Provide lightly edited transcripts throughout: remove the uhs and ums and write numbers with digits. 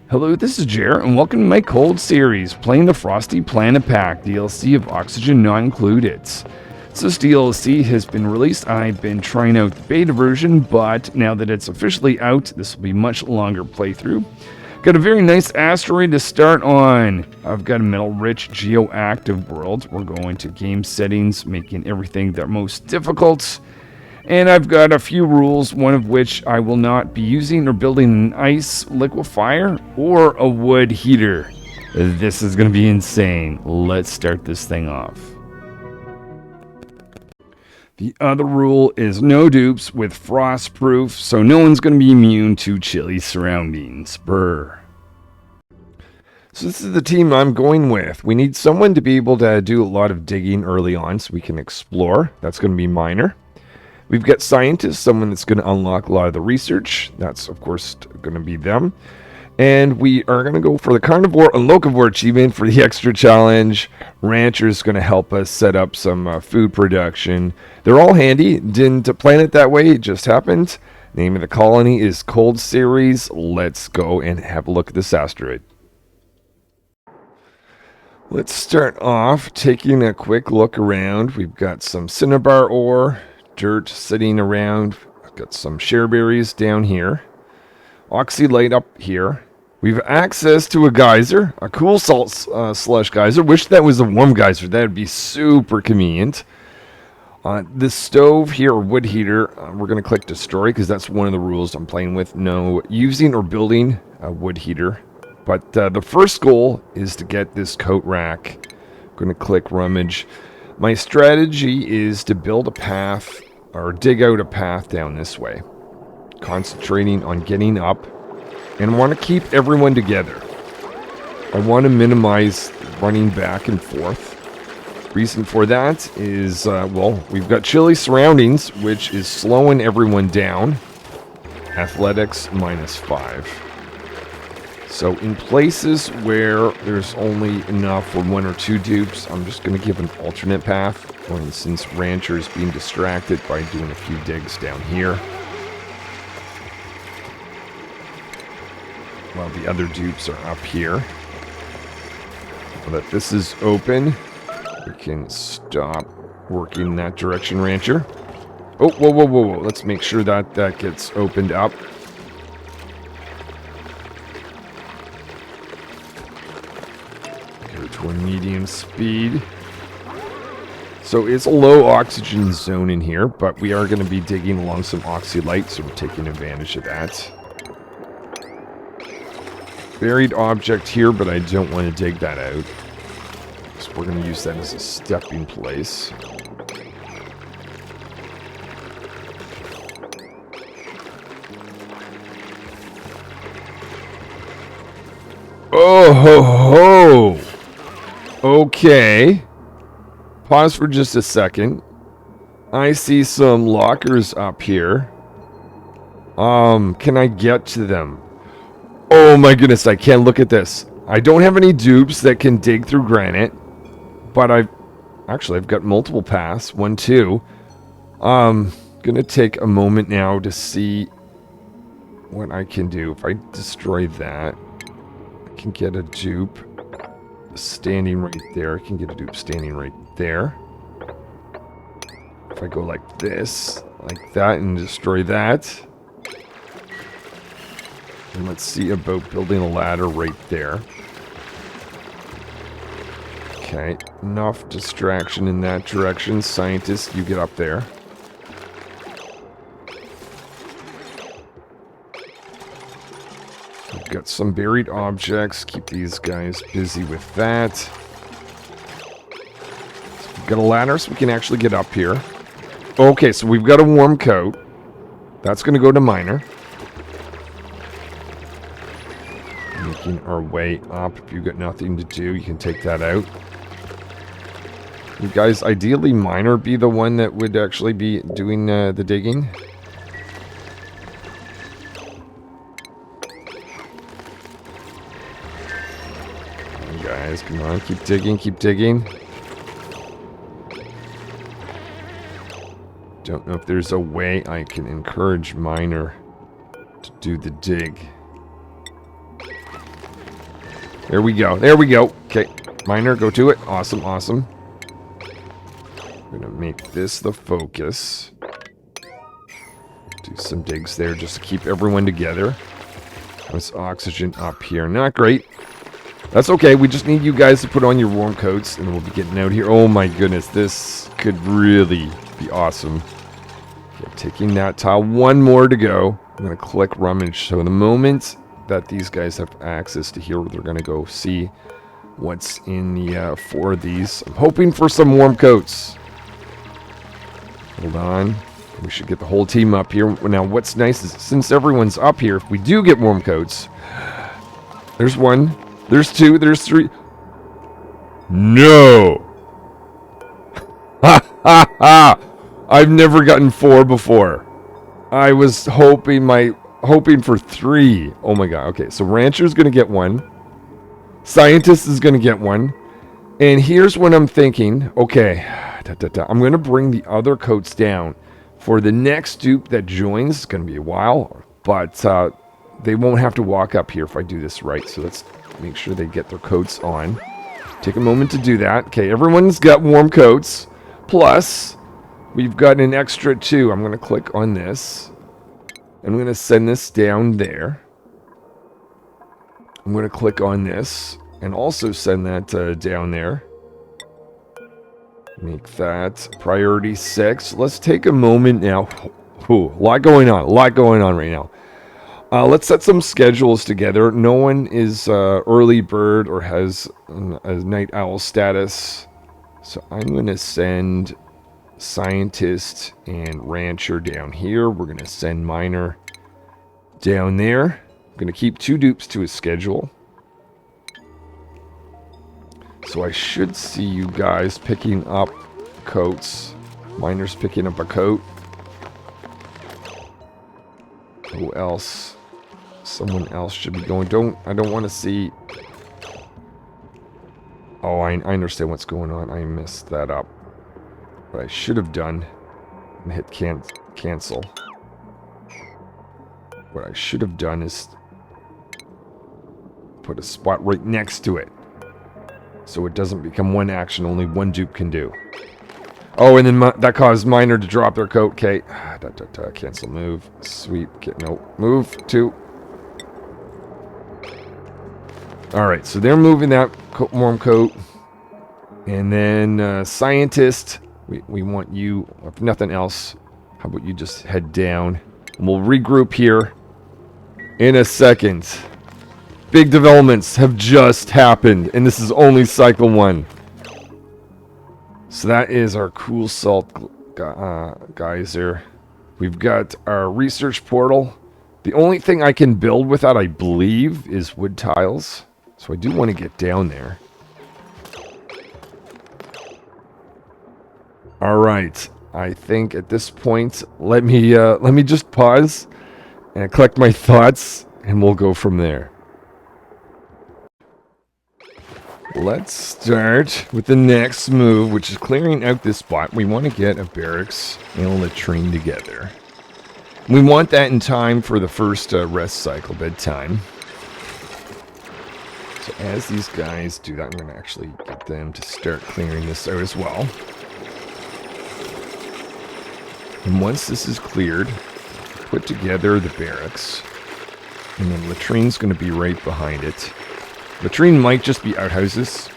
Hello, this is Jer, and welcome to my cold series, playing the Frosty Planet Pack DLC of Oxygen Not Included. So this DLC has been released. I've been trying out the beta version, but now that it's officially out, this will be a much longer playthrough. Got a very nice asteroid to start on. I've got a metal-rich geoactive world. We're going to game settings, making everything the most difficult. And I've got a few rules, one of which I will not be using or building an Ice Liquefier or a Woot Heater. This is going to be insane. Let's start this thing off. The other rule is no dupes with frost proof, so no one's going to be immune to chilly surroundings. Brr. So this is the team I'm going with. We need someone to be able to do a lot of digging early on so we can explore. That's going to be Miner. We've got scientists, someone that's going to unlock a lot of the research. That's, of course, going to be them. And we are going to go for the carnivore and locavore achievement for the extra challenge. Rancher is going to help us set up some food production. They're all handy. Didn't plan it that way. It just happened. Name of the colony is Cold Ceres. Let's go and have a look at this asteroid. Let's start off taking a quick look around. We've got some cinnabar ore. Dirt sitting around. I've got some shareberries down here. Oxylite up here. We've access to a geyser, a cool salt slush geyser. Wish that was a warm geyser. That would be super convenient. This stove here, or wood heater, we're going to click destroy because that's one of the rules I'm playing with. No using or building a wood heater. But the first goal is to get this coat rack. I'm going to click rummage. My strategy is to build a path, or dig out a path down this way. Concentrating on getting up. And I want to keep everyone together. I want to minimize running back and forth. Reason for that is, well, we've got chilly surroundings, which is slowing everyone down. Athletics -5. So in places where there's only enough for 1 or 2 dupes, I'm just going to give an alternate path. For instance, Rancher is being distracted by doing a few digs down here, while the other dupes are up here. Now that this is open, we can stop working in that direction, Rancher. Oh, whoa, whoa, whoa, whoa. Let's make sure that that gets opened up. To a medium speed. So it's a low oxygen zone in here, but we are going to be digging along some oxylite, so we're taking advantage of that. Buried object here, but I don't want to dig that out. So we're going to use that as a stepping place. Oh ho ho! Okay. Pause for just a second. I see some lockers up here. Can I get to them? Oh my goodness, I can't. Look at this. I don't have any dupes that can dig through granite, but I've got multiple paths. 1, 2. Gonna take a moment now to see what I can do. If I destroy that, I can get a dupe standing right there. I can get a dupe standing right there. If I go like this, like that, and destroy that. And let's see about building a ladder right there. Okay, enough distraction in that direction. Scientist, you get up there. We've got some buried objects. Keep these guys busy with that. So we've got a ladder so we can actually get up here. Okay, so we've got a warm coat. That's going to go to Miner. Making our way up. If you've got nothing to do, you can take that out. You guys, ideally Miner be the one that would actually be doing the digging. Guys, come on, keep digging, keep digging. Don't know if there's a way I can encourage Miner to do the dig. There we go. There we go. Okay. Miner, go to it. Awesome, awesome. I'm gonna make this the focus. Do some digs there just to keep everyone together. There's oxygen up here. Not great. That's okay. We just need you guys to put on your warm coats, and we'll be getting out here. Oh my goodness, this could really be awesome. Okay, taking that tile. One more to go. I'm going to click rummage. So the moment that these guys have access to here, they're going to go see what's in the 4 of these. I'm hoping for some warm coats. Hold on. We should get the whole team up here. Now, what's nice is since everyone's up here, if we do get warm coats, there's 1, there's 2, there's 3. No! Ha ha ha! I've never gotten 4 before. I was hoping for 3. Oh my god. Okay, so Rancher's gonna get 1. Scientist is gonna get 1. And here's what I'm thinking. Okay, I'm gonna bring the other coats down. For the next dupe that joins, it's going to be a while, but they won't have to walk up here if I do this right. So let's make sure they get their coats on. Take a moment to do that. Okay, everyone's got warm coats. Plus, we've got an extra 2. I'm going to click on this. I'm going to send this down there. I'm going to click on this and also send that down there. Make that priority 6. Let's take a moment now. Ooh, a lot going on right now. Let's set some schedules together. No one is early bird or has a night owl status. So I'm going to send Scientist and Rancher down here. We're going to send Miner down there. I'm going to keep 2 dupes to his schedule. So I should see you guys picking up coats. Miner's picking up a coat. Who else? Someone else should be going. I don't want to see. Oh, I understand what's going on. I messed that up. What I should have done and hit cancel. What I should have done is put a spot right next to it. So it doesn't become 1 action, only 1 dupe can do. Oh, and then that caused Miner to drop their coat. Okay. Cancel move. Sweep. No. Move. 2. Alright, so they're moving that warm coat. And then Scientist, we want you, if nothing else, how about you just head down. And we'll regroup here in a second. Big developments have just happened, and this is only cycle 1. So that is our cool salt geyser. We've got our research portal. The only thing I can build with that, I believe, is wood tiles. So I do want to get down there. All right. I think at this point, let me just pause and collect my thoughts, and we'll go from there. Let's start with the next move, which is clearing out this spot. We want to get a barracks and a latrine together. We want that in time for the first rest cycle, bedtime. So as these guys do that, I'm going to actually get them to start clearing this out as well. And once this is cleared, put together the barracks. And then latrine's going to be right behind it. Latrine might just be outhouses.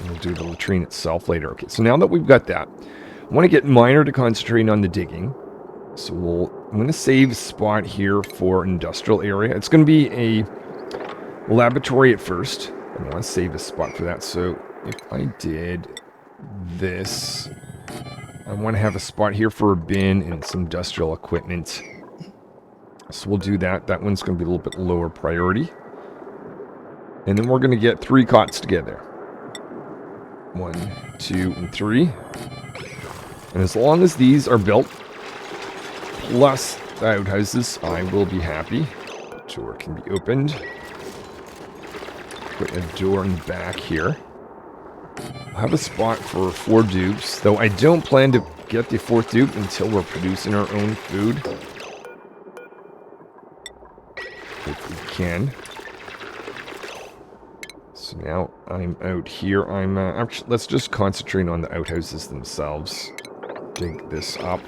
We'll do the latrine itself later. Okay, so now that we've got that, I want to get Miner to concentrate on the digging. So I'm going to save a spot here for industrial area. It's going to be a laboratory at first. I want to save a spot for that. So if I did this, I want to have a spot here for a bin and some industrial equipment. So we'll do that. That one's going to be a little bit lower priority. And then we're going to get 3 cots together. 1, 2, and 3. And as long as these are built, plus the outhouses, I will be happy. Door can be opened. Put a door in the back here. I'll have a spot for 4 dupes, though I don't plan to get the 4th dupe until we're producing our own food. If we can. So now I'm out here. I'm actually, let's just concentrate on the outhouses themselves. Dig this up.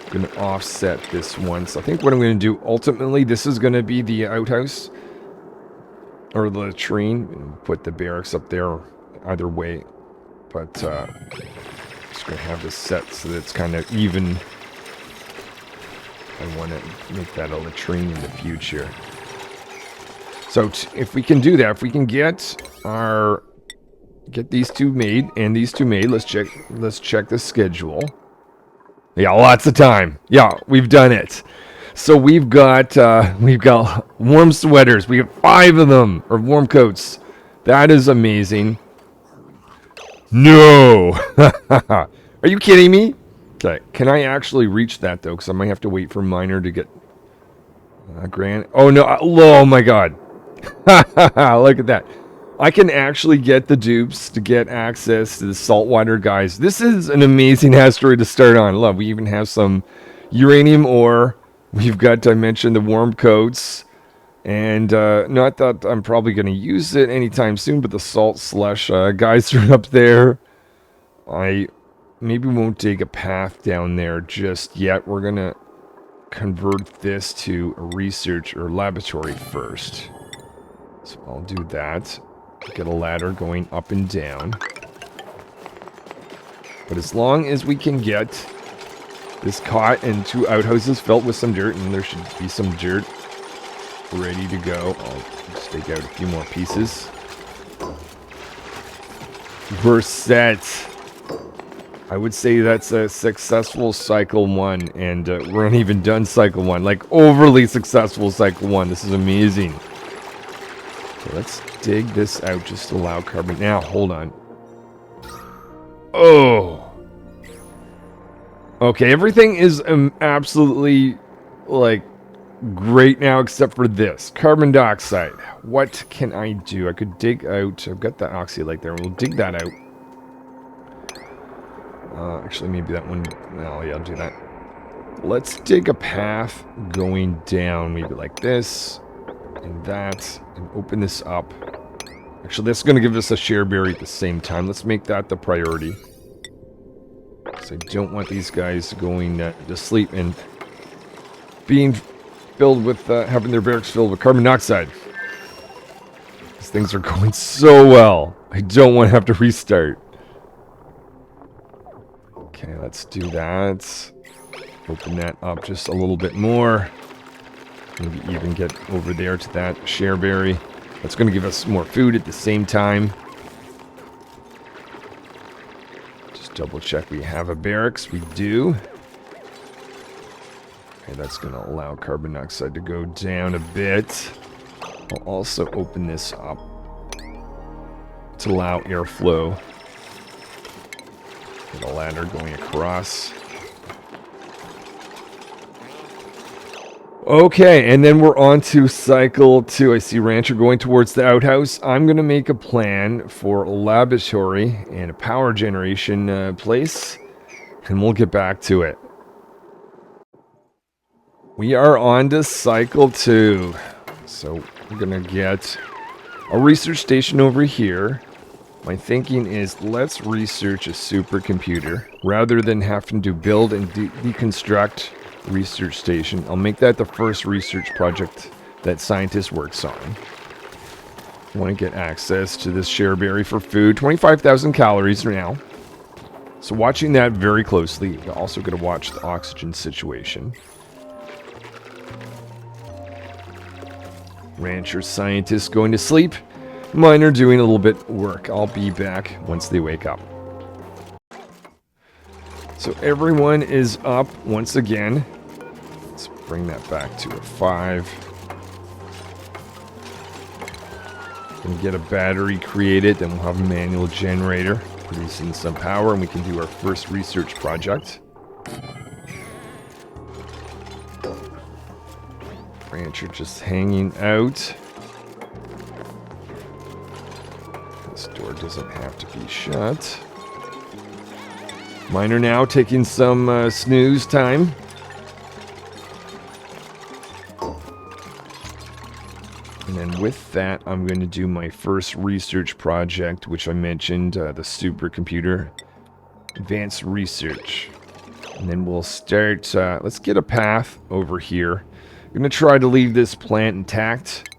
I'm going to offset this one. So I think what I'm going to do, ultimately, this is going to be the outhouse. Or the latrine. And put the barracks up there either way. But just going to have this set so that it's kind of even. I want to make that a latrine in the future. So if we can do that, if we can get these two made and these two made, let's check the schedule. Yeah, lots of time. Yeah, we've done it. So we've got warm sweaters. We have 5 of them, or warm coats. That is amazing. No. Are you kidding me? Okay, can I actually reach that though? Because I might have to wait for Miner to get grand. Oh no! Oh my God! Look at that. I can actually get the dupes to get access to the saltwater guys. This is an amazing asteroid to start on. Love, we even have some uranium ore. We've got, I mentioned, the warm coats. And not that I'm probably going to use it anytime soon, but the salt slush guys are up there. I maybe won't dig a path down there just yet. We're going to convert this to a research or laboratory first. So I'll do that. Get a ladder going up and down. But as long as we can get this caught and 2 outhouses filled with some dirt, and there should be some dirt ready to go. I'll just take out a few more pieces. We're set. I would say that's a successful cycle 1, and we're not even done cycle 1. Like, overly successful cycle 1. This is amazing. Okay, let's dig this out just to allow carbon. Now, hold on. Oh. Okay, everything is absolutely, like, great now except for this. Carbon dioxide. What can I do? I could dig out. I've got that oxylite there. We'll dig that out. Actually, maybe that one. No, yeah, I'll do that. Let's dig a path going down. Maybe like this. And that. And open this up. Actually, that's going to give us a share berry at the same time. Let's make that the priority. Because I don't want these guys going to sleep and being filled with, having their barracks filled with carbon dioxide. These things are going so well. I don't want to have to restart. Okay, let's do that. Open that up just a little bit more. Maybe even get over there to that shareberry. That's going to give us more food at the same time. Just double check we have a barracks. We do. Okay, that's going to allow carbon dioxide to go down a bit. I'll also open this up to allow airflow. Get a ladder going across. Okay, and then we're on to cycle 2. I see Rancher going towards the outhouse. I'm going to make a plan for a laboratory and a power generation place, and we'll get back to it. We are on to cycle 2. So we're going to get a research station over here. My thinking is let's research a supercomputer rather than having to build and deconstruct research station. I'll make that the first research project that scientist works on. I want to get access to this shareberry for food. 25,000 calories now. So watching that very closely. You're also going to watch the oxygen situation. Rancher scientist going to sleep. Miner doing a little bit work. I'll be back once they wake up. So everyone is up once again. Let's bring that back to a 5. And get a battery created, then we'll have a manual generator producing some power, and we can do our first research project. Rancher just hanging out. This door doesn't have to be shut. Miner now taking some snooze time. And then with that, I'm going to do my first research project, which I mentioned, the supercomputer, advanced research. And then we'll start, let's get a path over here. I'm going to try to leave this plant intact.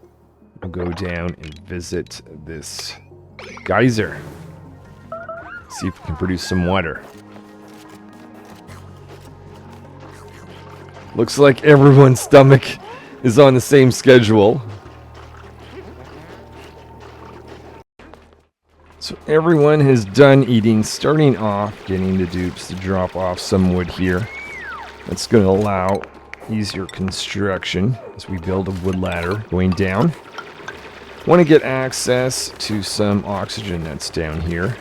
We'll go down and visit this geyser. See if we can produce some water. Looks like everyone's stomach is on the same schedule. So everyone has done eating, starting off getting the dupes to drop off some wood here. That's going to allow easier construction as we build a wood ladder going down. Want to get access to some oxygen that's down here,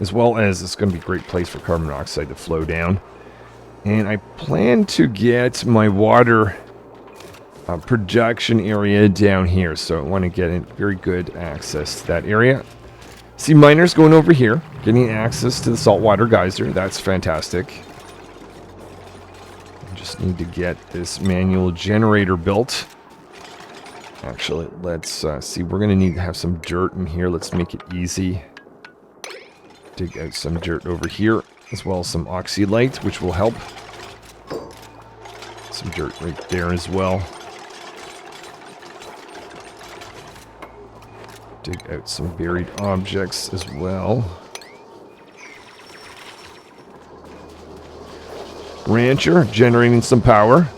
as well as it's going to be a great place for carbon dioxide to flow down. And I plan to get my water production area down here, so I want to get very good access to that area. See miners going over here, getting access to the saltwater geyser. That's fantastic. I just need to get this manual generator built. Actually, let's see. We're going to need to have some dirt in here. Let's make it easy. Dig out some dirt over here, as well as some oxylite, which will help. Some dirt right there as well. Dig out some buried objects as well. Rancher generating some power.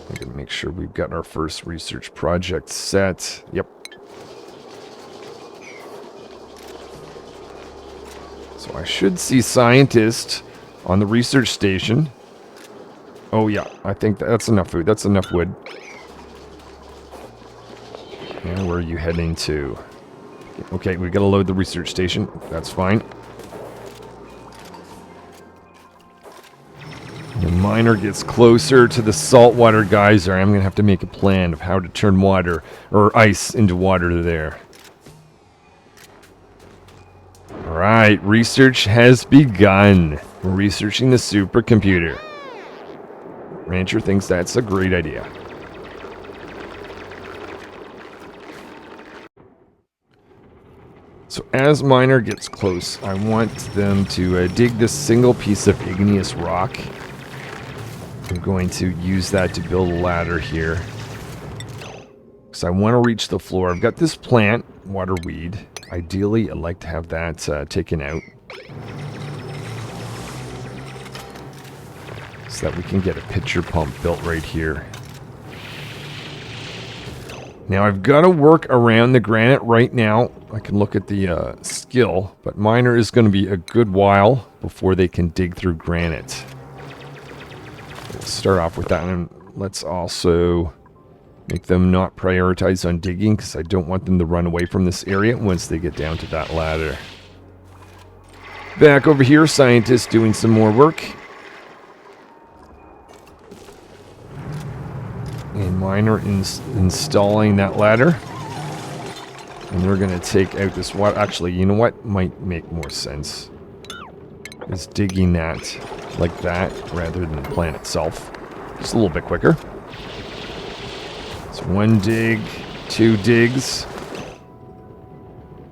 I'm going to make sure we've got our first research project set. Yep. So I should see scientists on the research station. Oh yeah, I think that's enough food. That's enough wood. And where are you heading to? Okay, we gotta load the research station. That's fine. The miner gets closer to the saltwater geyser. I'm gonna have to make a plan of how to turn water or ice into water there. Alright, research has begun. We're researching the supercomputer. Rancher thinks that's a great idea. So as miner gets close, I want them to dig this single piece of igneous rock. I'm going to use that to build a ladder here. Because I want to reach the floor. I've got this plant, waterweed. Ideally, I'd like to have that taken out. So that we can get a pitcher pump built right here. Now I've got to work around the granite right now. I can look at the skill, but miner is going to be a good while before they can dig through granite. Let's start off with that, and let's also make them not prioritize on digging, because I don't want them to run away from this area once they get down to that ladder. Back over here, scientists doing some more work. And miner installing that ladder. And we're going to take out this water. Actually, you know what might make more sense? Is digging that like that rather than the plant itself. Just a little bit quicker. So one dig, two digs.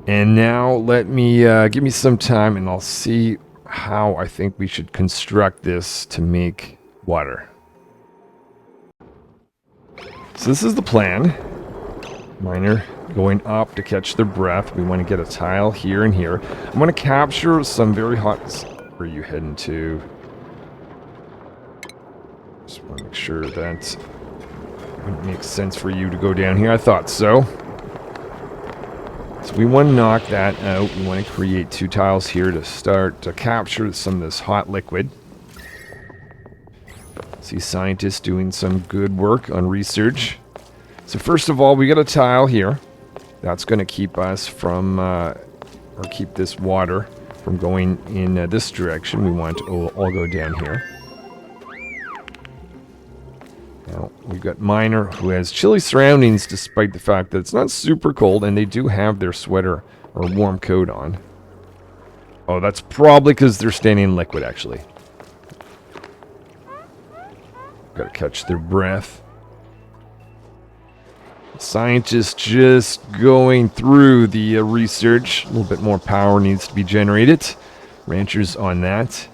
And now let me give me some time and I'll see how I think we should construct this to make water. So this is the plan. Miner going up to catch their breath. We want to get a tile here and here. I want to capture some very hot... Where are you heading to? Just want to make sure that wouldn't make sense for you to go down here. I thought so. So we want to knock that out. We want to create two tiles here to start to capture some of this hot liquid. See scientists doing some good work on research. So first of all, we got a tile here. That's going to keep us from, or keep this water from going in this direction. We want it to all go down here. Now, we've got miner who has chilly surroundings despite the fact that it's not super cold, and they do have their sweater or warm coat on. Oh, that's probably because they're standing in liquid, actually. Gotta catch their breath. Scientists just going through the research. A little bit more power needs to be generated. Ranchers on that.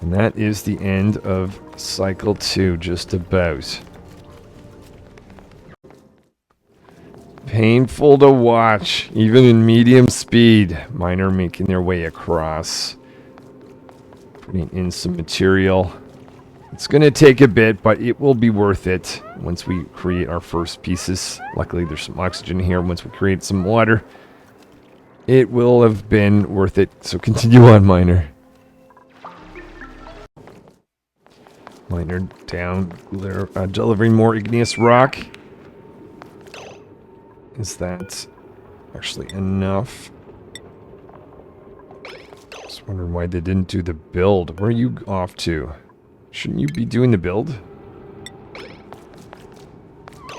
And that is the end of cycle 2, just about. Painful to watch, even in medium speed. Miner making their way across. Putting in some material. It's going to take a bit, but it will be worth it once we create our first pieces. Luckily, there's some oxygen here. Once we create some water, it will have been worth it. So continue on, Miner. Miner down. They're delivering more igneous rock. Is that actually enough? Just wondering why they didn't do the build. Where are you off to? Shouldn't you be doing the build?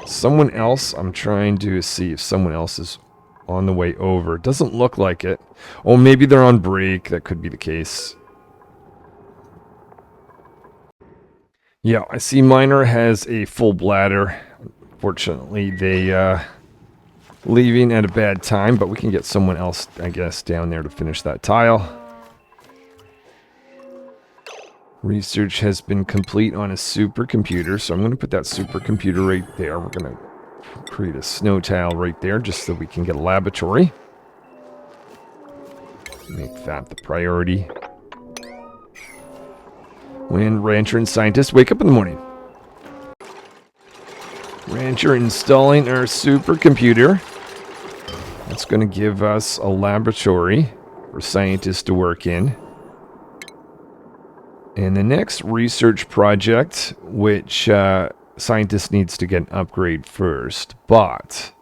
Someone else? I'm trying to see if someone else is on the way over. It doesn't look like it. Oh, maybe they're on break. That could be the case. Yeah, I see Miner has a full bladder. Unfortunately, they leaving at a bad time, but we can get someone else, I guess, down there to finish that tile. Research has been complete on a supercomputer, so I'm going to put that supercomputer right there. We're going to create a snow tile right there just so we can get a laboratory. Make that the priority. When Rancher and Scientist wake up in the morning. Rancher installing our supercomputer. That's going to give us a laboratory for scientists to work in. And the next research project, which scientist needs to get an upgrade first, but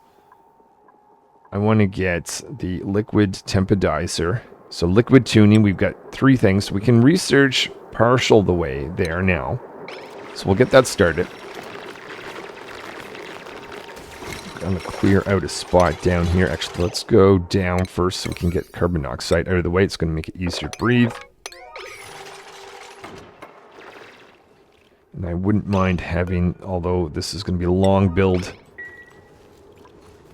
I want to get the liquid tempodizer. So liquid tuning, we've got 3 things. We can research partial the way there now. So we'll get that started. I'm going to clear out a spot down here. Actually, let's go down first so we can get carbon dioxide out of the way. It's going to make it easier to breathe. And I wouldn't mind having, although this is going to be a long build,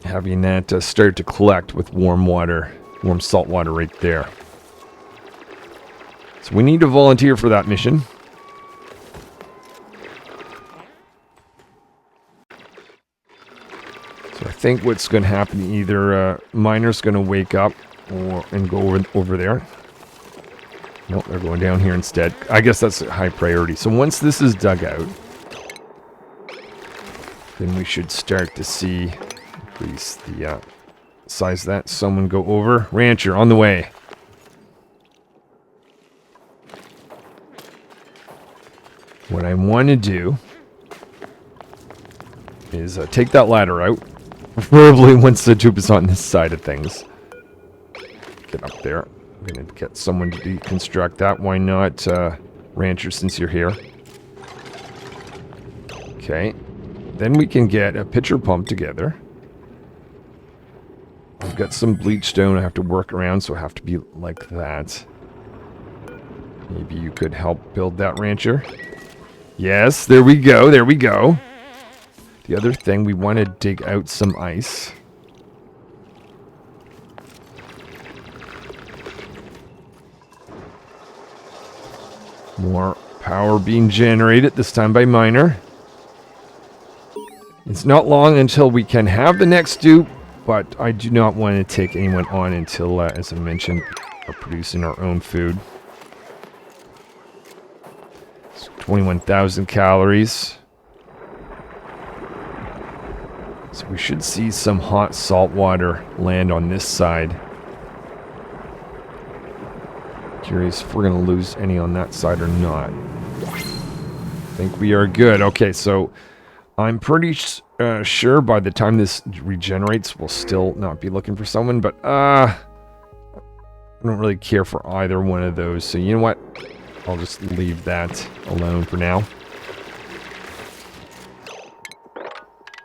having that start to collect with warm water, warm salt water right there. So we need to volunteer for that mission. So I think what's going to happen, either Miner's going to wake up and go over there. Nope, they're going down here instead. I guess that's a high priority. So once this is dug out, then we should start to see, increase the size of that. Someone go over. Rancher, on the way. What I want to do is take that ladder out. Preferably once the tube is on this side of things. Get up there. I'm going to get someone to deconstruct that. Why not, Rancher, since you're here? Okay. Then we can get a pitcher pump together. I've got some bleach stone I have to work around, so I have to be like that. Maybe you could help build that, Rancher. Yes, there we go, there we go. The other thing, we want to dig out some ice. More power being generated, this time by Miner. It's not long until we can have the next dupe, but I do not want to take anyone on until, as I mentioned, we're producing our own food. It's 21,000 calories. So we should see some hot salt water land on this side. Curious if we're going to lose any on that side or not. I think we are good. Okay, so I'm pretty sure by the time this regenerates, we'll still not be looking for someone, but I don't really care for either one of those. So you know what? I'll just leave that alone for now.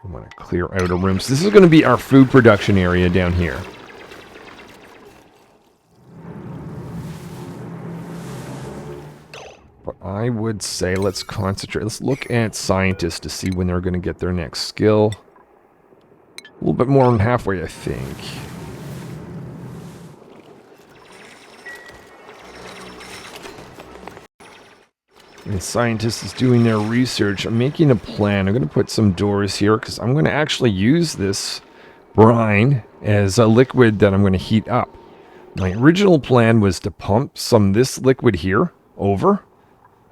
I want to clear out a room. So this is going to be our food production area down here. I would say let's concentrate. Let's look at scientists to see when they're going to get their next skill. A little bit more than halfway, I think. The scientist is doing their research. I'm making a plan. I'm going to put some doors here because I'm going to actually use this brine as a liquid that I'm going to heat up. My original plan was to pump some of this liquid here over.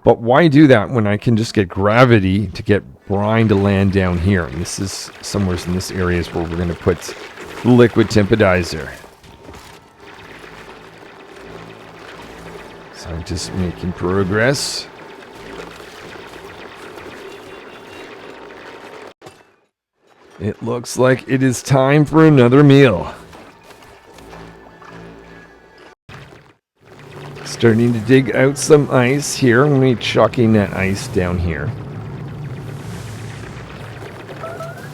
But why do that when I can just get gravity to get brine to land down here? And this is somewhere in this area is where we're going to put the liquid tempodizer. Scientists making progress. It looks like it is time for another meal. Starting to dig out some ice here. I'm going to be chucking that ice down here.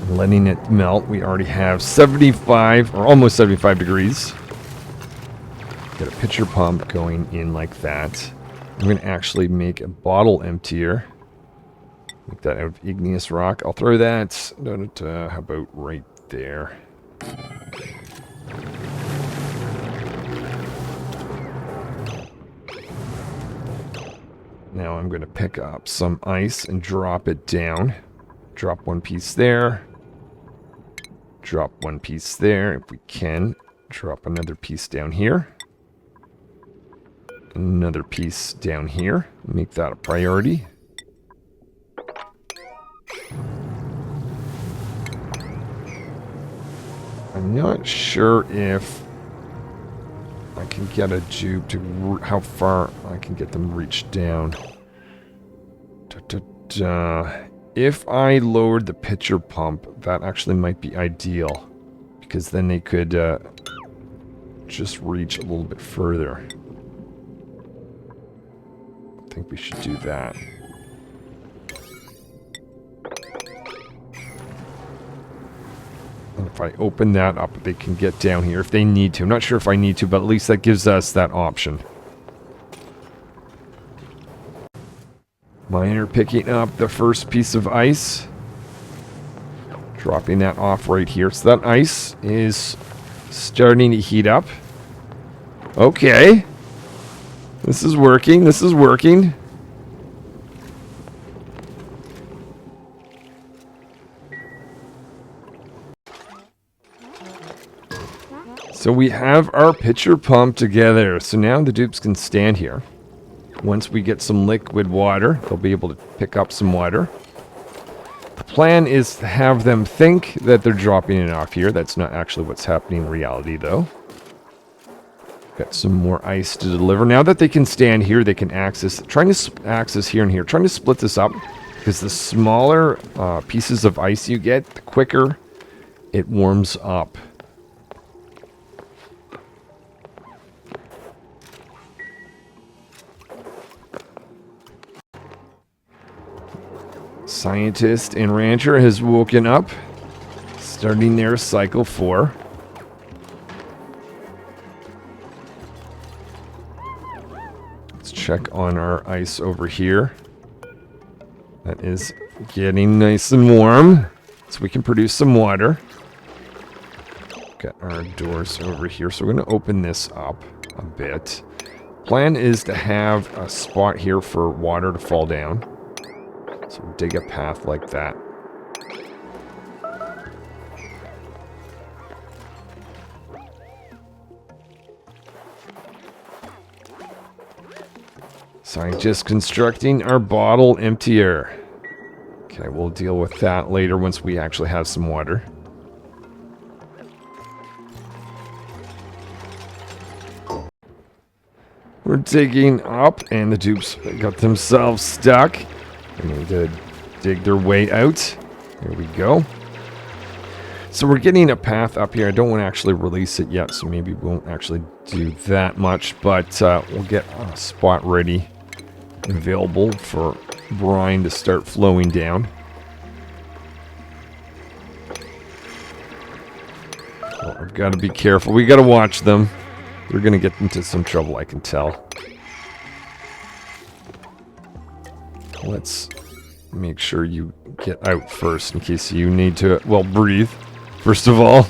Letting it melt. We already have 75 or almost 75 degrees. Got a pitcher pump going in like that. I'm going to actually make a bottle emptier. Make that out of igneous rock. I'll throw that, how about right there? Now I'm going to pick up some ice and drop it down. Drop one piece there. Drop one piece there. If we can, drop another piece down here. Another piece down here. Make that a priority. I'm not sure if I can get a dupe to how far I can get them reached down. If I lowered the pitcher pump, that actually might be ideal. Because then they could just reach a little bit further. I think we should do that. And if I open that up, they can get down here if they need to. I'm not sure if I need to, but at least that gives us that option. Miner picking up the first piece of ice. Dropping that off right here. So that ice is starting to heat up. Okay. This is working. This is working. So we have our pitcher pump together. So now the dupes can stand here. Once we get some liquid water, they'll be able to pick up some water. The plan is to have them think that they're dropping it off here. That's not actually what's happening in reality, though. Got some more ice to deliver. Now that they can stand here, they can access here and here. Trying to split this up, because the smaller pieces of ice you get, the quicker it warms up. Scientist and rancher has woken up, starting their cycle 4. Let's check on our ice over here. That is getting nice and warm, so we can produce some water. Got our doors over here, so we're going to open this up a bit. Plan is to have a spot here for water to fall down. So dig a path like that. Scientist constructing our bottle emptier. Okay, we'll deal with that later once we actually have some water. We're digging up, and the dupes got themselves stuck. They need to dig their way out. There we go. So we're getting a path up here. I don't want to actually release it yet, so maybe we won't actually do that much. But we'll get a spot ready, available for brine to start flowing down. Well, we've got to be careful. We got to watch them. We're going to get into some trouble, I can tell. let's make sure you get out first in case you need to, well, breathe, first of all.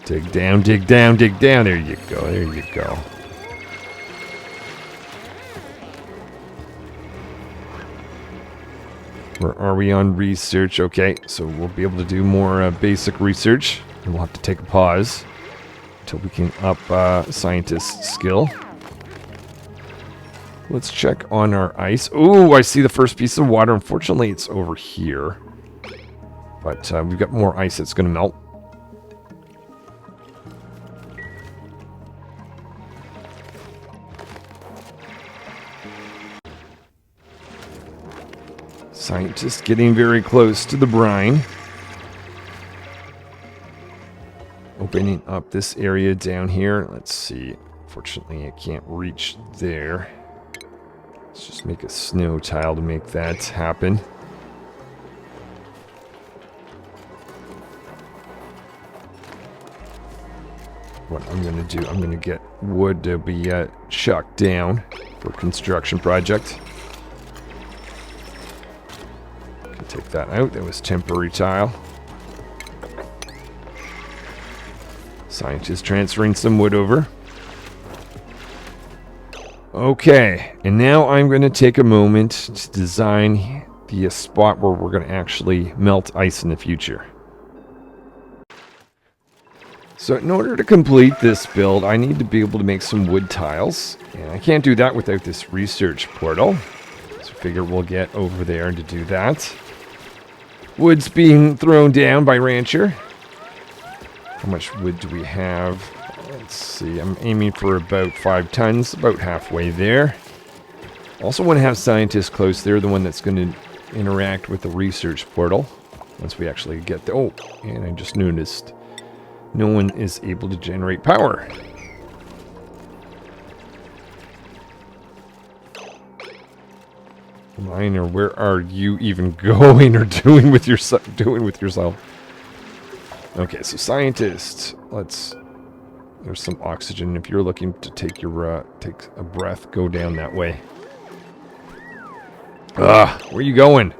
Dig down, dig down, dig down. There you go, there you go. Where are we on research? Okay, so we'll be able to do more basic research. And we'll have to take a pause until we can up scientist's skill. Let's check on our ice. Oh, I see the first piece of water. Unfortunately, it's over here. But we've got more ice that's going to melt. Scientist getting very close to the brine. Opening up this area down here. Let's see. Fortunately, I can't reach there. Let's just make a snow tile to make that happen. What I'm going to do, I'm going to get wood to be chucked down for a construction project. Take that out. That was temporary tile. Scientist transferring some wood over. Okay, and now I'm going to take a moment to design the spot where we're going to actually melt ice in the future. So in order to complete this build, I need to be able to make some wood tiles. And I can't do that without this research portal. So I figure we'll get over there to do that. Wood's being thrown down by Rancher. How much wood do we have? Let's see. I'm aiming for about 5 tons, about halfway there. Also want to have scientists close there, the one that's going to interact with the research portal. Once we actually get there. Oh, and I just noticed no one is able to generate power. Miner, where are you even going or doing with yourself? Okay, so scientists, there's some oxygen. If you're looking to take take a breath, go down that way. Where are you going?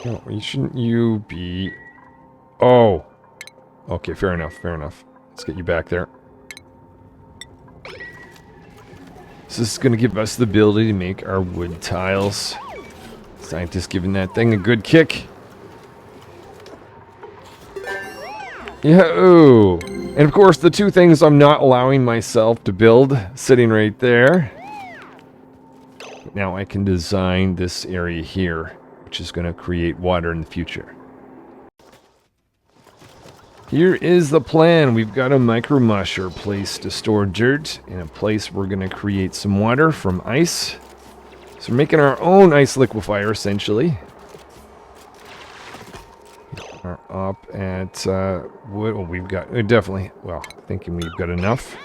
No, shouldn't you be? Oh, okay, fair enough, fair enough. Let's get you back there. So this is going to give us the ability to make our wood tiles. Scientist giving that thing a good kick. Yahoo! And of course, the two things I'm not allowing myself to build, sitting right there. Now I can design this area here, which is going to create water in the future. Here is the plan. We've got a micro mush, or place to store dirt, and a place we're going to create some water from ice. So we're making our own ice liquefier, essentially. We're up at wood. Well, we've got definitely. Well, thinking we've got enough.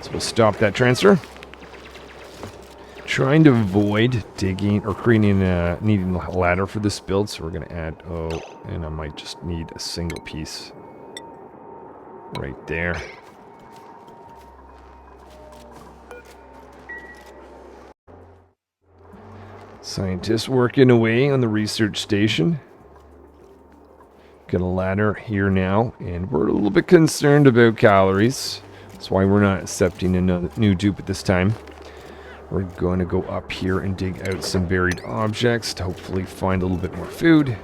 So we'll stop that transfer. Trying to avoid digging or creating needing a ladder for this build, so we're going to add. Oh, and I might just need a single piece. Right there. Scientists working away on the research station. Got a ladder here now, and we're a little bit concerned about calories. That's why we're not accepting another new dupe at this time. We're going to go up here and dig out some buried objects to hopefully find a little bit more food.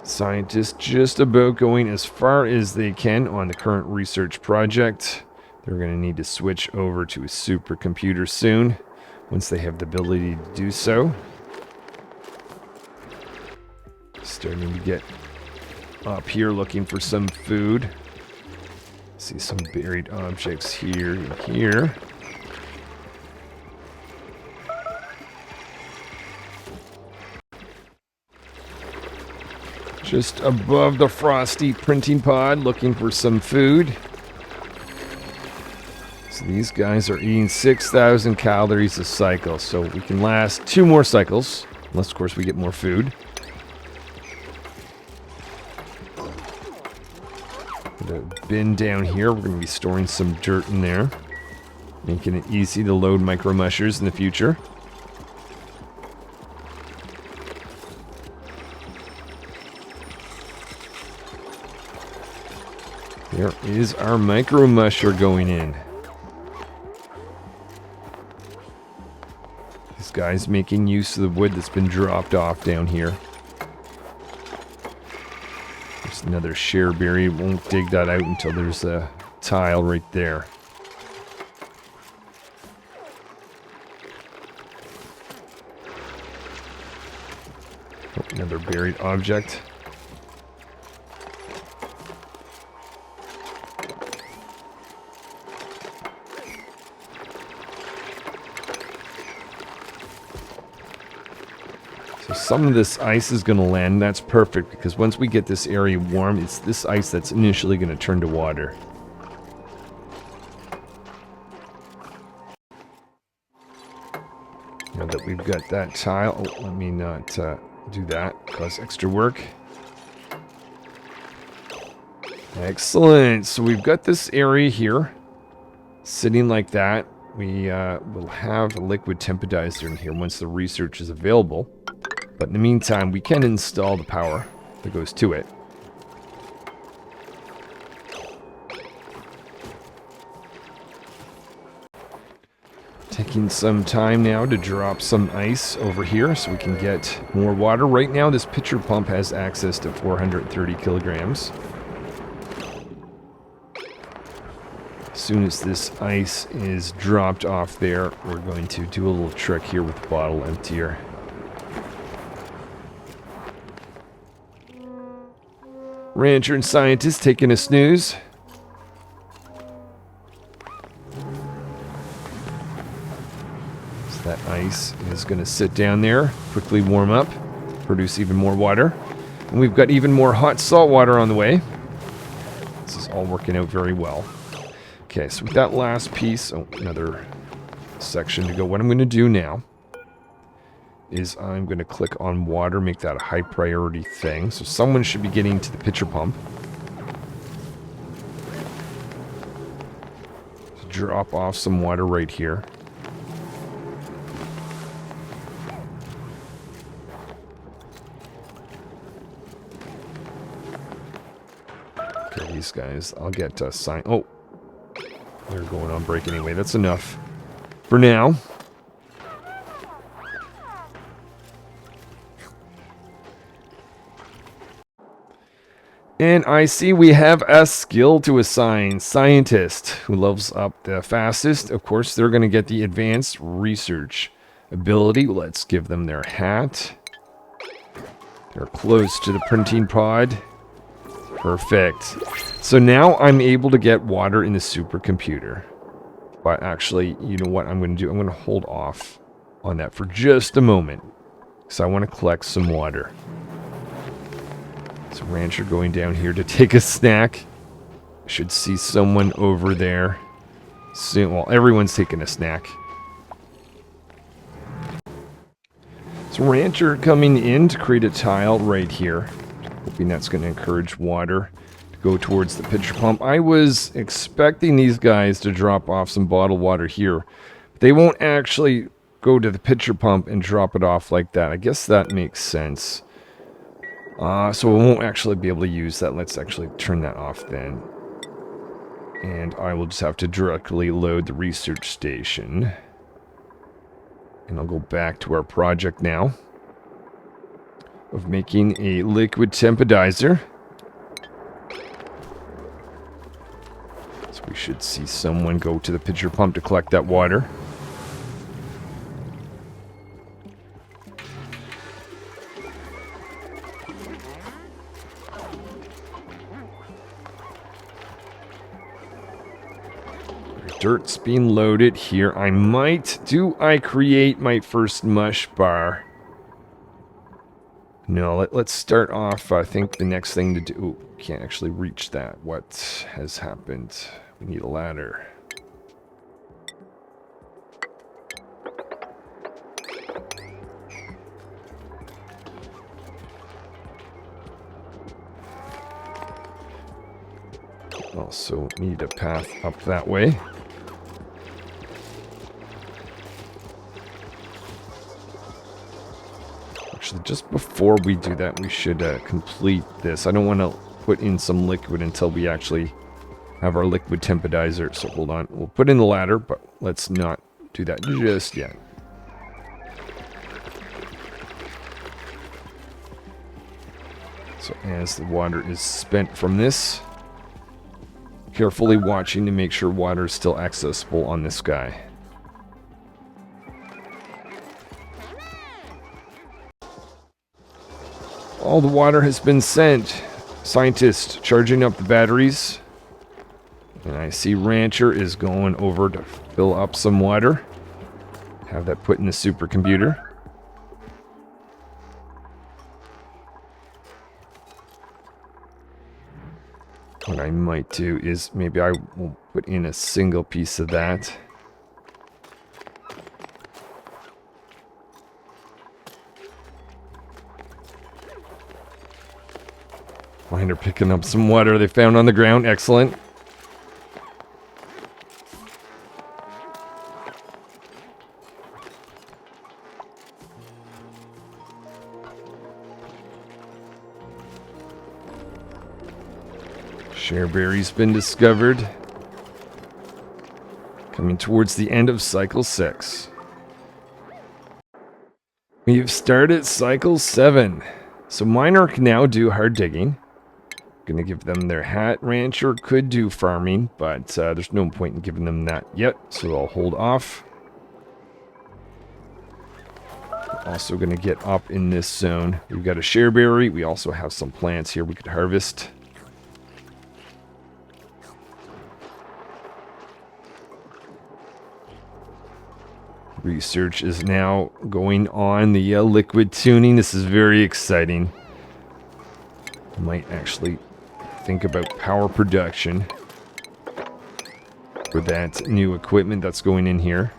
Scientists just about going as far as they can on the current research project. They're going to need to switch over to a supercomputer soon, once they have the ability to do so. Starting to get up here looking for some food. See some buried objects here and here. Just above the Frosty printing pod, looking for some food. So So these guys are eating 6,000 calories a cycle, so we can last 2 more cycles, unless of course we get more food. The bin down here, we're going to be storing some dirt in there, making it easy to load micro mushers in the future. There is our micro musher going in. This guy's making use of the wood that's been dropped off down here. There's another shareberry. Won't dig that out until there's a tile right there. Oh, another buried object. So some of this ice is going to land. That's perfect because once we get this area warm, it's this ice that's initially going to turn to water. Now that we've got that tile, oh, let me not do that, cause extra work. Excellent. So we've got this area here sitting like that. We will have a liquid temporizer in here once the research is available. But in the meantime, we can install the power that goes to it. Taking some time now to drop some ice over here so we can get more water. Right now, this pitcher pump has access to 430 kilograms. As soon as this ice is dropped off there, we're going to do a little trick here with the bottle emptier. Rancher and scientist taking a snooze. So that ice is going to sit down there, quickly warm up, produce even more water. And we've got even more hot salt water on the way. This is all working out very well. Okay, so with that last piece, oh, another section to go. What I'm going to do now is I'm going to click on water, make that a high priority thing. So someone should be getting to the pitcher pump. So drop off some water right here. Okay, these guys, I'll get sign. Oh, they're going on break anyway. That's enough for now. And I see we have a skill to assign. Scientist, who levels up the fastest. Of course, they're going to get the advanced research ability. Let's give them their hat. They're close to the printing pod. Perfect. So now I'm able to get water in the supercomputer. But actually, you know what I'm going to do? I'm going to hold off on that for just a moment. So I want to collect some water. So Rancher going down here to take a snack. Should see someone over there soon. Well, everyone's taking a snack. So Rancher coming in to create a tile right here. Hoping that's going to encourage water to go towards the pitcher pump. I was expecting these guys to drop off some bottled water here. But they won't actually go to the pitcher pump and drop it off like that. I guess that makes sense. So we won't actually be able to use that. Let's actually turn that off then. And I will just have to directly load the research station. And I'll go back to our project now of making a liquid temporizer. So we should see someone go to the pitcher pump to collect that water. Dirt's being loaded here. Do I create my first mush bar? No, let's start off. I think the next thing to do... Ooh, can't actually reach that. What has happened? We need a ladder. Also need a path up that way. Actually, just before we do that, we should complete this. I don't want to put in some liquid until we actually have our liquid tempodizer. So hold on. We'll put in the ladder, but let's not do that just yet. So as the water is spent from this, carefully watching to make sure water is still accessible on this guy. All the water has been sent. Scientist charging up the batteries. And I see Rancher is going over to fill up some water. Have that put in the supercomputer. What I might do is maybe I will put in a single piece of that. Miner picking up some water they found on the ground. Excellent. Shareberry's been discovered. Coming towards the end of cycle 6. We've started cycle 7. So Miner can now do hard digging. Gonna give them their hat. Rancher could do farming, but there's no point in giving them that yet, so I'll hold off. Also gonna get up in this zone. We've got a shareberry. We also have some plants here we could harvest. Research is now going on the liquid tuning. This is very exciting. I might actually think about power production for that new equipment that's going in here.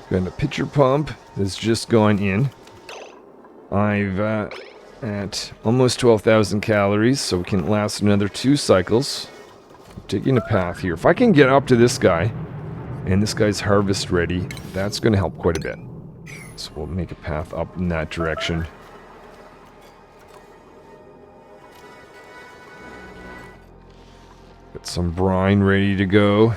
Got a pitcher pump that's just gone in. I've at almost 12,000 calories, so we can last another 2 cycles. I'm taking a path here. If I can get up to this guy, and this guy's harvest ready, that's going to help quite a bit. So we'll make a path up in that direction. Got some brine ready to go.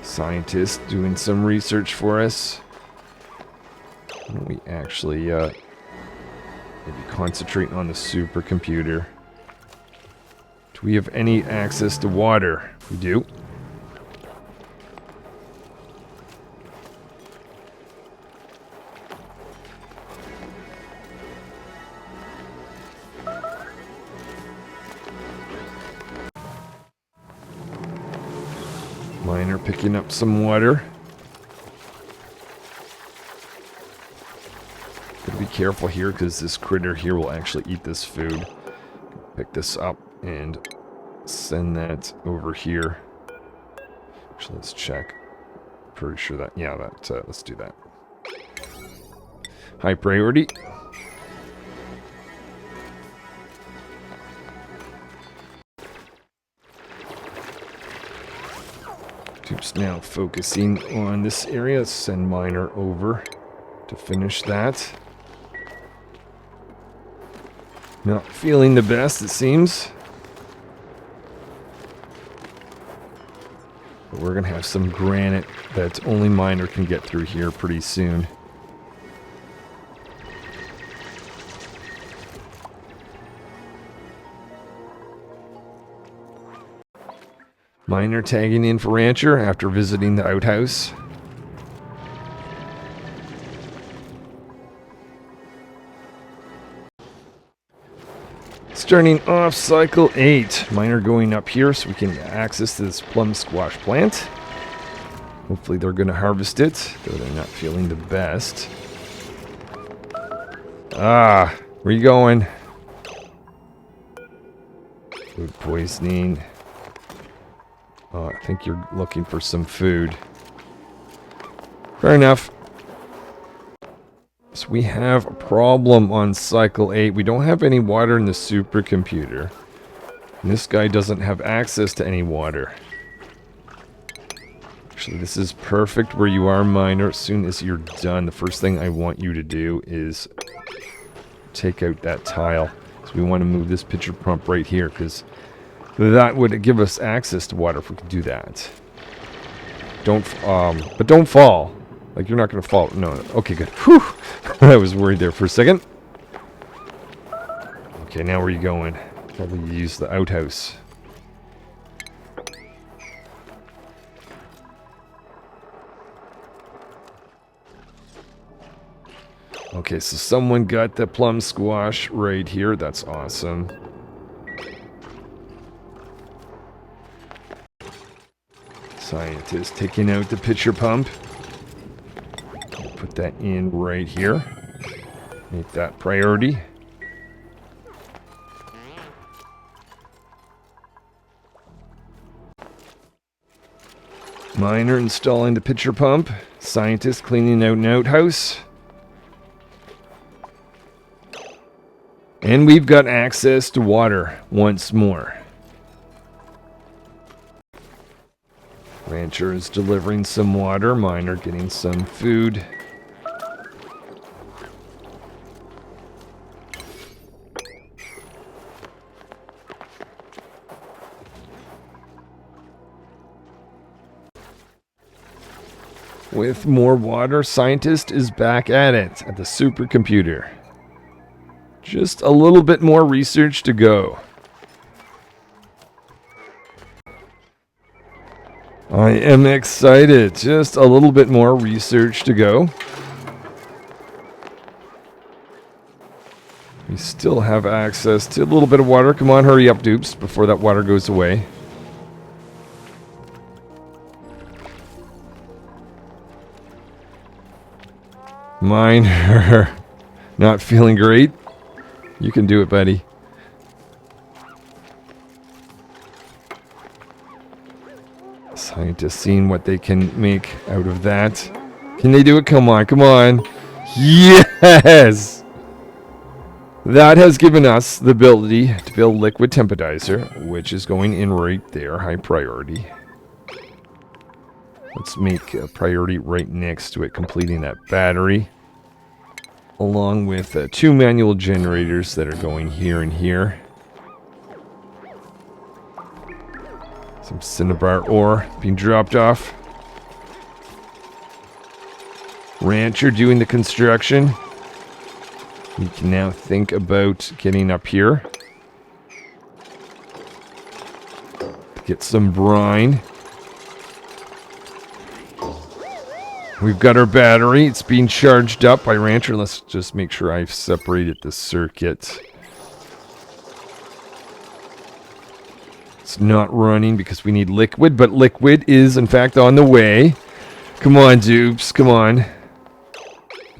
Scientist doing some research for us. Why don't we actually maybe concentrate on the supercomputer? Do we have any access to water? We do. Miner picking up some water. Gotta be careful here because this critter here will actually eat this food. Pick this up and send that over here. Actually, let's check. Pretty sure that, yeah, that, let's do that. High priority. Tube's now focusing on this area. Send Miner over to finish that. Not feeling the best, it seems. But we're going to have some granite that only Miner can get through here pretty soon. Miner tagging in for Rancher after visiting the outhouse. Starting off cycle 8. Miner going up here so we can access this plum squash plant. Hopefully they're going to harvest it, though they're not feeling the best. Ah, where you going? Food poisoning. Oh, I think you're looking for some food. Fair enough. So we have a problem on cycle 8. We don't have any water in the supercomputer. And this guy doesn't have access to any water. Actually, this is perfect where you are, Miner. As soon as you're done, the first thing I want you to do is take out that tile. So we want to move this pitcher pump right here, because that would give us access to water if we could do that. But don't fall. Like, you're not going to fall. No. Okay, good. Whew. I was worried there for a second. Okay, now where are you going? Probably use the outhouse. Okay, so someone got the plum squash right here. That's awesome. Scientist taking out the pitcher pump. Put that in right here. Make that priority. Miner installing the pitcher pump. Scientist cleaning out an outhouse. And we've got access to water once more. Rancher is delivering some water. Miner getting some food. With more water, Scientist is back at it, at the supercomputer. Just a little bit more research to go. I am excited. Just a little bit more research to go. We still have access to a little bit of water. Come on, hurry up, dupes, before that water goes away. Miner, not feeling great. You can do it, buddy. Scientists seeing what they can make out of that. Can they do it? Come on, come on. Yes! That has given us the ability to build liquid temporizer, which is going in right there, high priority. Let's make a priority right next to it, completing that battery. Along with 2 manual generators that are going here and here. Some cinnabar ore being dropped off. Rancher doing the construction. We can now think about getting up here. Get some brine. We've got our battery. It's being charged up by Rancher. Let's just make sure I've separated the circuit. It's not running because we need liquid, but liquid is in fact on the way. Come on, dupes. Come on.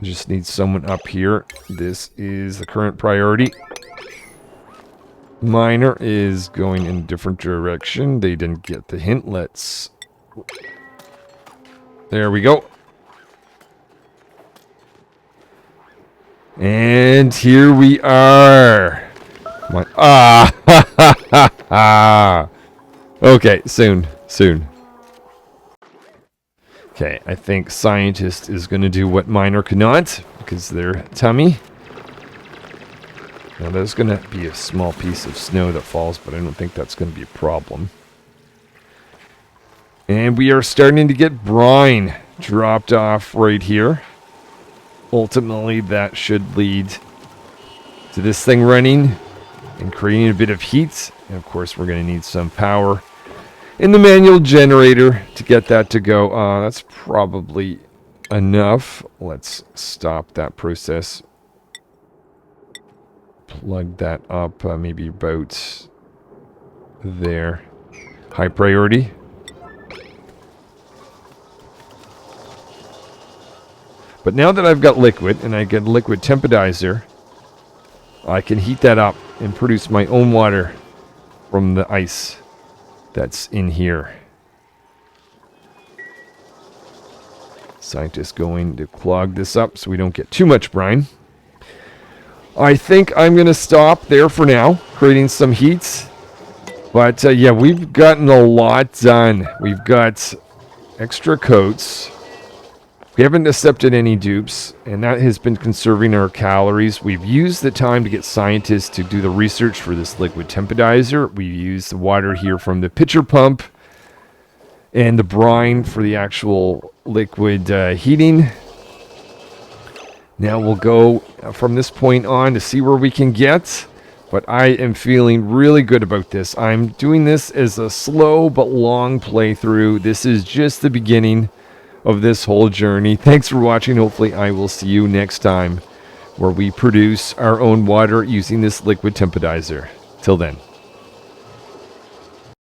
Just need someone up here. This is the current priority. Miner is going in a different direction. They didn't get the hint. Let's... There we go. And here we are. Ha ha ha. Okay, soon. Okay, I think Scientist is going to do what Miner cannot, because they're tummy. Now there's going to be a small piece of snow that falls, but I don't think that's going to be a problem. And we are starting to get brine dropped off right here. Ultimately, that should lead to this thing running and creating a bit of heat. And of course, we're going to need some power in the manual generator to get that to go. That's probably enough. Let's stop that process. Plug that up, maybe about there. High priority. But now that I've got liquid, and I get liquid temporizer, I can heat that up and produce my own water from the ice that's in here. Scientists going to clog this up so we don't get too much brine. I think I'm going to stop there for now, creating some heat. But yeah, we've gotten a lot done. We've got extra coats. We haven't accepted any dupes, and that has been conserving our calories. We've used the time to get scientists to do the research for this liquid temperature. We used the water here from the pitcher pump and the brine for the actual liquid heating. Now we'll go from this point on to see where we can get, but I am feeling really good about this. I'm doing this as a slow but long playthrough. This is just the beginning of this whole journey. Thanks for watching. Hopefully I will see you next time where we produce our own water using this liquid temperature. Till then.